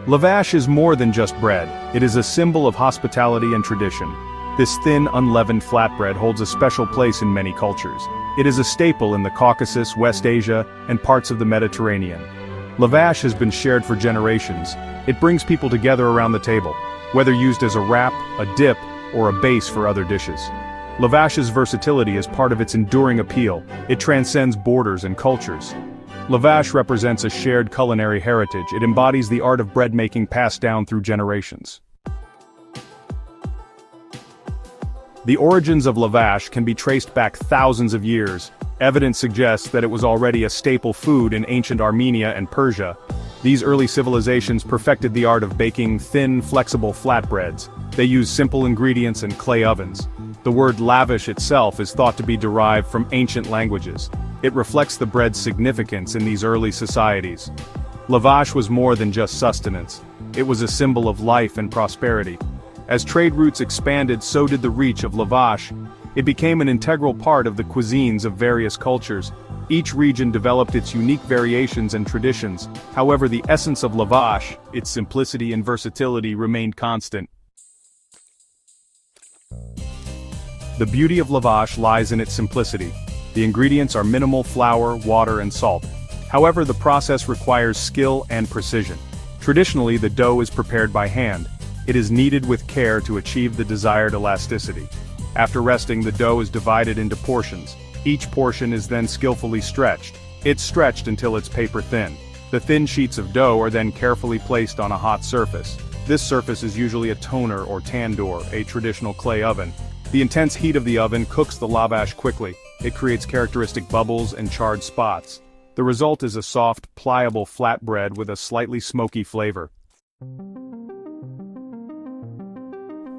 Lavash is more than just bread, it is a symbol of hospitality and tradition. This thin, unleavened flatbread holds a special place in many cultures. It is a staple in the Caucasus, West Asia, and parts of the Mediterranean. Lavash has been shared for generations. It brings people together around the table, whether used as a wrap, a dip, or a base for other dishes. Lavash's versatility is part of its enduring appeal. It transcends borders and cultures. Lavash represents a shared culinary heritage. It embodies the art of bread making passed down through generations. The origins of lavash can be traced back thousands of years. Evidence suggests that it was already a staple food in ancient Armenia and Persia. These early civilizations perfected the art of baking thin, flexible flatbreads. They used simple ingredients and clay ovens. The word lavish itself is thought to be derived from ancient languages. It reflects the bread's significance in these early societies. Lavash was more than just sustenance. It was a symbol of life and prosperity. As trade routes expanded, so did the reach of lavash. It became an integral part of the cuisines of various cultures. Each region developed its unique variations and traditions. However, the essence of lavash, its simplicity and versatility, remained constant. The beauty of lavash lies in its simplicity. The ingredients are minimal: flour, water, and salt. However, the process requires skill and precision. Traditionally, the dough is prepared by hand. It is kneaded with care to achieve the desired elasticity. After resting, the dough is divided into portions. Each portion is then skillfully stretched. It's stretched until it's paper thin. The thin sheets of dough are then carefully placed on a hot surface. This surface is usually a toner or tandoor, a traditional clay oven. The intense heat of the oven cooks the lavash quickly. It creates characteristic bubbles and charred spots. The result is a soft, pliable flatbread with a slightly smoky flavor.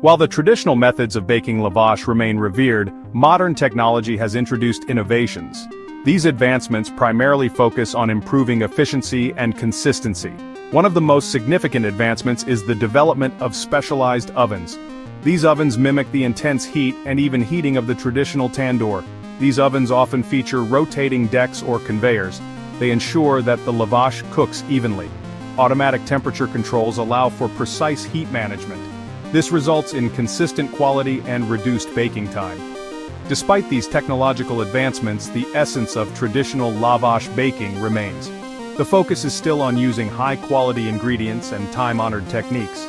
While the traditional methods of baking lavash remain revered, modern technology has introduced innovations. These advancements primarily focus on improving efficiency and consistency. One of the most significant advancements is the development of specialized ovens. These ovens mimic the intense heat and even heating of the traditional tandoor. These ovens often feature rotating decks or conveyors. They ensure that the lavash cooks evenly. Automatic temperature controls allow for precise heat management. This results in consistent quality and reduced baking time. Despite these technological advancements, the essence of traditional lavash baking remains. The focus is still on using high-quality ingredients and time-honored techniques.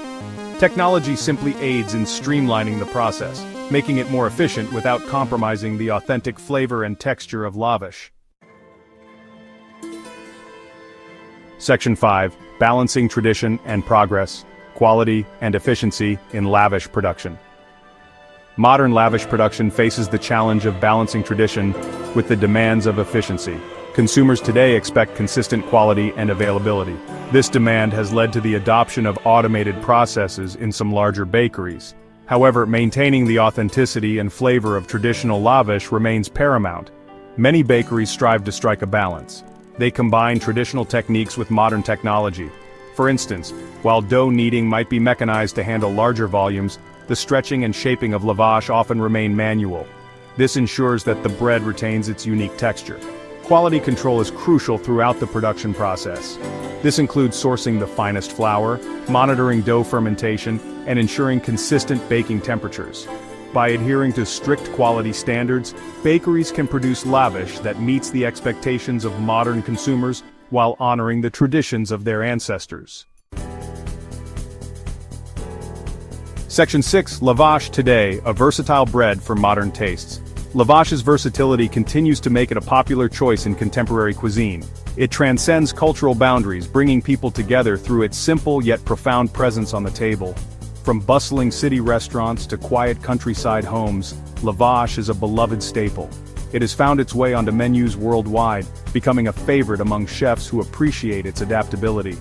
Technology simply aids in streamlining the process, making it more efficient without compromising the authentic flavor and texture of lavash. Section 5. Balancing tradition and progress. Quality and efficiency in lavish production. Modern lavish production faces the challenge of balancing tradition with the demands of efficiency. Consumers today expect consistent quality and availability. This demand has led to the adoption of automated processes in some larger bakeries. However, maintaining the authenticity and flavor of traditional lavash remains paramount. Many bakeries strive to strike a balance. They combine traditional techniques with modern technology. For instance, while dough kneading might be mechanized to handle larger volumes, the stretching and shaping of lavash often remain manual. This ensures that the bread retains its unique texture. Quality control is crucial throughout the production process. This includes sourcing the finest flour, monitoring dough fermentation, and ensuring consistent baking temperatures. By adhering to strict quality standards, bakeries can produce lavash that meets the expectations of modern consumers while honoring the traditions of their ancestors. Section 6. Lavash today, a versatile bread for modern tastes. Lavash's versatility continues to make it a popular choice in contemporary cuisine. It transcends cultural boundaries, bringing people together through its simple yet profound presence on the table. From bustling city restaurants to quiet countryside homes, lavash is a beloved staple. It has found its way onto menus worldwide, becoming a favorite among chefs who appreciate its adaptability.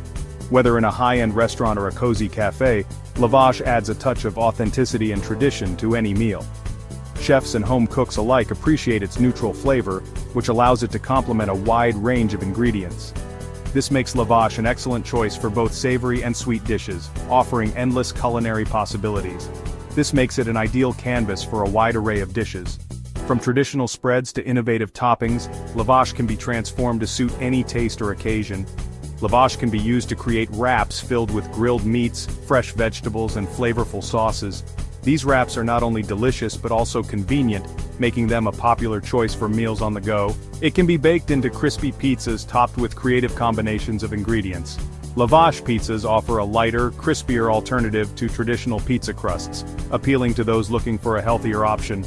Whether in a high-end restaurant or a cozy cafe, lavash adds a touch of authenticity and tradition to any meal. Chefs and home cooks alike appreciate its neutral flavor, which allows it to complement a wide range of ingredients. This makes lavash an excellent choice for both savory and sweet dishes, offering endless culinary possibilities. This makes it an ideal canvas for a wide array of dishes. From traditional spreads to innovative toppings, lavash can be transformed to suit any taste or occasion. Lavash can be used to create wraps filled with grilled meats, fresh vegetables, and flavorful sauces. These wraps are not only delicious but also convenient, making them a popular choice for meals on the go. It can be baked into crispy pizzas topped with creative combinations of ingredients. Lavash pizzas offer a lighter, crispier alternative to traditional pizza crusts, appealing to those looking for a healthier option.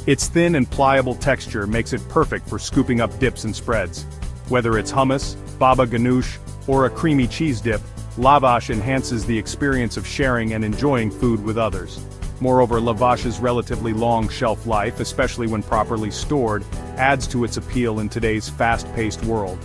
Its thin and pliable texture makes it perfect for scooping up dips and spreads. Whether it's hummus, baba ganoush, or a creamy cheese dip, Lavash enhances the experience of sharing and enjoying food with others. Moreover, Lavash's relatively long shelf life, especially when properly stored, adds to its appeal in today's fast-paced world.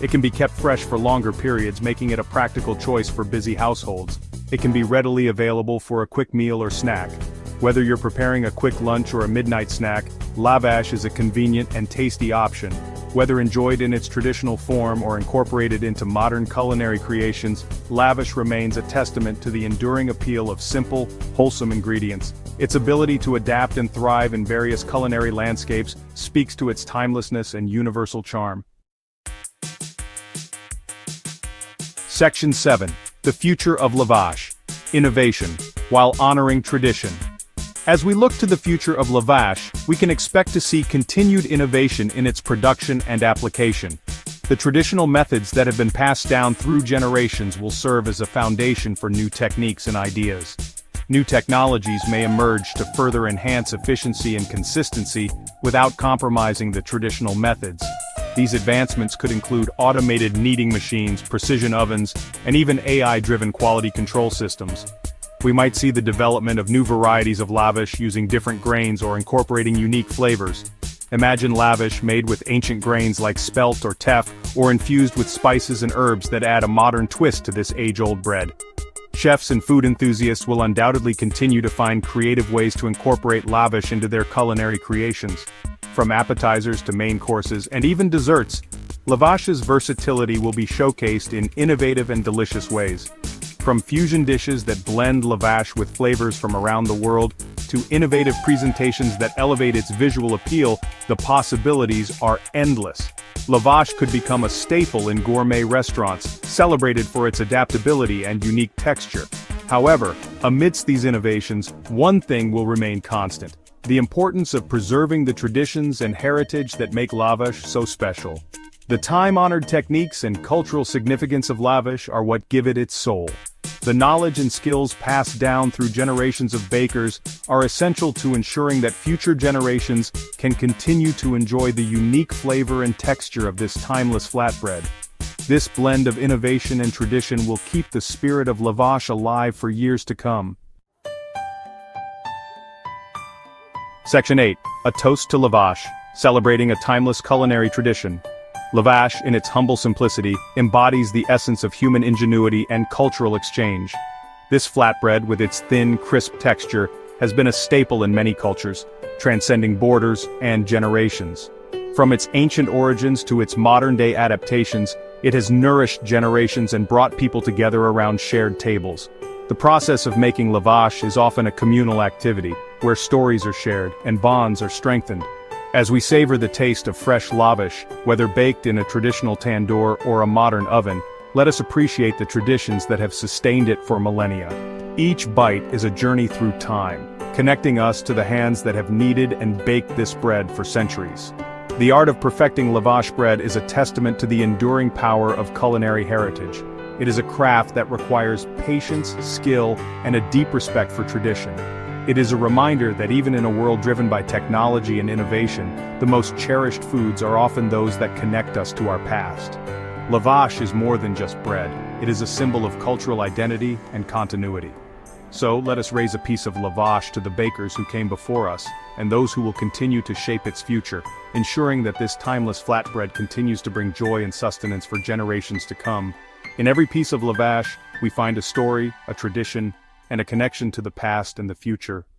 It can be kept fresh for longer periods, making it a practical choice for busy households. It can be readily available for a quick meal or snack. Whether you're preparing a quick lunch or a midnight snack, Lavash is a convenient and tasty option. Whether enjoyed in its traditional form or incorporated into modern culinary creations, Lavash remains a testament to the enduring appeal of simple, wholesome ingredients. Its ability to adapt and thrive in various culinary landscapes speaks to its timelessness and universal charm. Section 7. The Future of Lavash. Innovation, while honoring tradition. As we look to the future of Lavash, we can expect to see continued innovation in its production and application. The traditional methods that have been passed down through generations will serve as a foundation for new techniques and ideas. New technologies may emerge to further enhance efficiency and consistency without compromising the traditional methods. These advancements could include automated kneading machines, precision ovens, and even AI-driven quality control systems. We might see the development of new varieties of lavash using different grains or incorporating unique flavors. Imagine lavash made with ancient grains like spelt or teff, or infused with spices and herbs that add a modern twist to this age-old bread. Chefs and food enthusiasts will undoubtedly continue to find creative ways to incorporate lavash into their culinary creations. From appetizers to main courses and even desserts, lavash's versatility will be showcased in innovative and delicious ways. From fusion dishes that blend lavash with flavors from around the world, to innovative presentations that elevate its visual appeal, the possibilities are endless. Lavash could become a staple in gourmet restaurants, celebrated for its adaptability and unique texture. However, amidst these innovations, one thing will remain constant: the importance of preserving the traditions and heritage that make lavash so special. The time-honored techniques and cultural significance of lavash are what give it its soul. The knowledge and skills passed down through generations of bakers are essential to ensuring that future generations can continue to enjoy the unique flavor and texture of this timeless flatbread. This blend of innovation and tradition will keep the spirit of lavash alive for years to come. Section 8. A Toast to Lavash, celebrating a timeless culinary tradition. Lavash, in its humble simplicity, embodies the essence of human ingenuity and cultural exchange. This flatbread, with its thin, crisp texture, has been a staple in many cultures, transcending borders and generations. From its ancient origins to its modern-day adaptations, it has nourished generations and brought people together around shared tables. The process of making lavash is often a communal activity, where stories are shared and bonds are strengthened. As we savor the taste of fresh lavash, whether baked in a traditional tandoor or a modern oven, let us appreciate the traditions that have sustained it for millennia. Each bite is a journey through time, connecting us to the hands that have kneaded and baked this bread for centuries. The art of perfecting lavash bread is a testament to the enduring power of culinary heritage. It is a craft that requires patience, skill, and a deep respect for tradition. It is a reminder that even in a world driven by technology and innovation, the most cherished foods are often those that connect us to our past. Lavash is more than just bread. It is a symbol of cultural identity and continuity. So let us raise a piece of lavash to the bakers who came before us, and those who will continue to shape its future, ensuring that this timeless flatbread continues to bring joy and sustenance for generations to come. In every piece of lavash, we find a story, a tradition, and a connection to the past and the future.